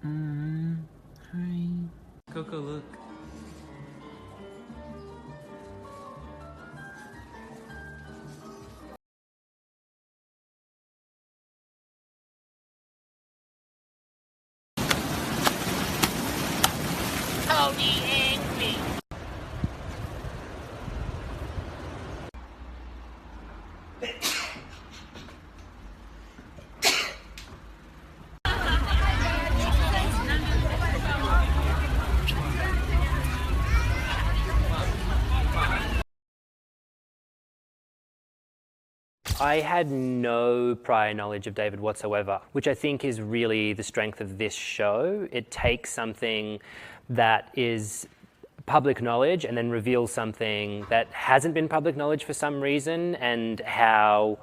Hi. Coco, look. Cody angry. I had no prior knowledge of David whatsoever, which I think is really the strength of this show. It takes something that is public knowledge and then reveals something that hasn't been public knowledge for some reason, and how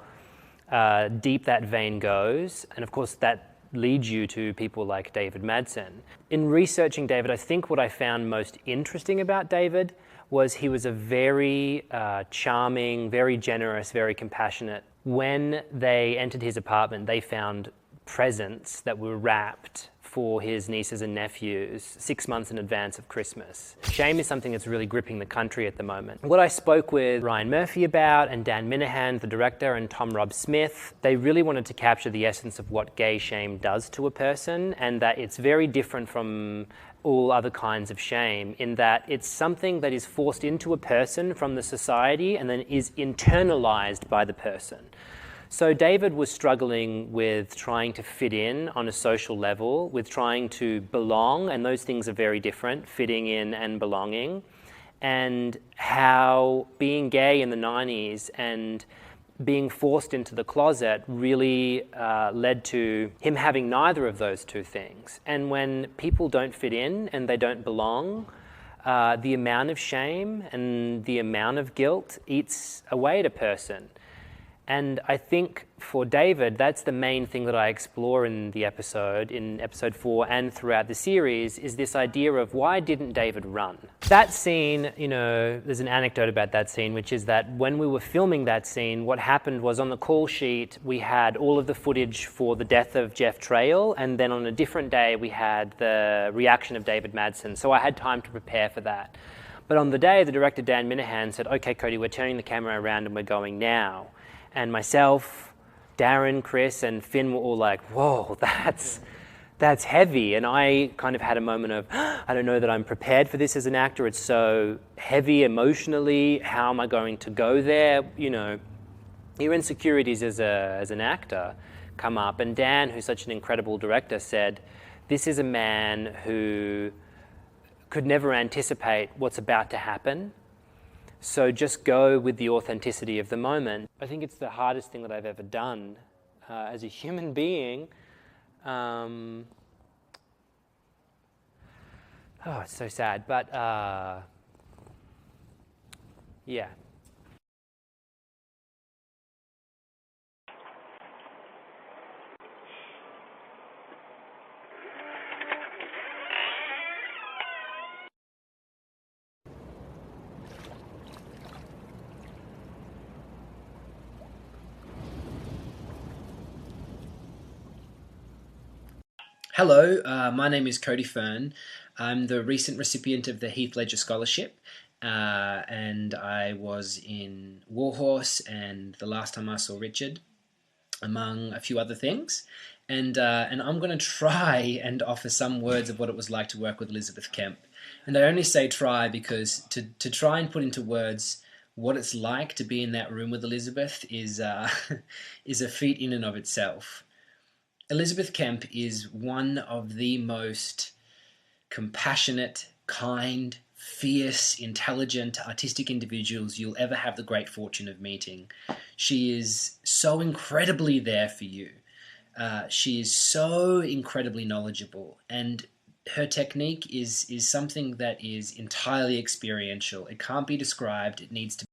deep that vein goes. And of course, that leads you to people like David Madsen. In researching David, I think what I found most interesting about David was he was a very charming, very generous, very compassionate. When they entered his apartment, they found presents that were wrapped for his nieces and nephews 6 months in advance of Christmas. Shame is something that's really gripping the country at the moment. What I spoke with Ryan Murphy about, and Dan Minahan, the director, and Tom Rob Smith, they really wanted to capture the essence of what gay shame does to a person, and that it's very different from all other kinds of shame, in that it's something that is forced into a person from the society and then is internalized by the person. So David was struggling with trying to fit in on a social level, with trying to belong, and those things are very different, fitting in and belonging, and how being gay in the 90s and being forced into the closet really led to him having neither of those two things. And when people don't fit in and they don't belong, the amount of shame and the amount of guilt eats away at a person. And I think for David, that's the main thing that I explore in the episode, in episode 4 and throughout the series, is this idea of why didn't David run? That scene, there's an anecdote about that scene, which is that when we were filming that scene, what happened was on the call sheet, we had all of the footage for the death of Jeff Trail, and then on a different day, we had the reaction of David Madsen. So I had time to prepare for that. But on the day, the director, Dan Minahan, said, "Okay, Cody, we're turning the camera around and we're going now." And myself, Darren, Chris, and Finn were all like, "Whoa, that's heavy." And I kind of had a moment of, I don't know that I'm prepared for this as an actor. It's so heavy emotionally. How am I going to go there? Your insecurities as an actor come up. And Dan, who's such an incredible director, said, "This is a man who could never anticipate what's about to happen. So just go with the authenticity of the moment." I think it's the hardest thing that I've ever done as a human being. It's so sad, but yeah. Hello, my name is Cody Fern. I'm the recent recipient of the Heath Ledger Scholarship, and I was in Warhorse and The Last Time I Saw Richard, among a few other things. And I'm going to try and offer some words of what it was like to work with Elizabeth Kemp. And I only say try because to try and put into words what it's like to be in that room with Elizabeth is is a feat in and of itself. Elizabeth Kemp is one of the most compassionate, kind, fierce, intelligent, artistic individuals you'll ever have the great fortune of meeting. She is so incredibly there for you. She is so incredibly knowledgeable, and her technique is something that is entirely experiential. It can't be described. It needs to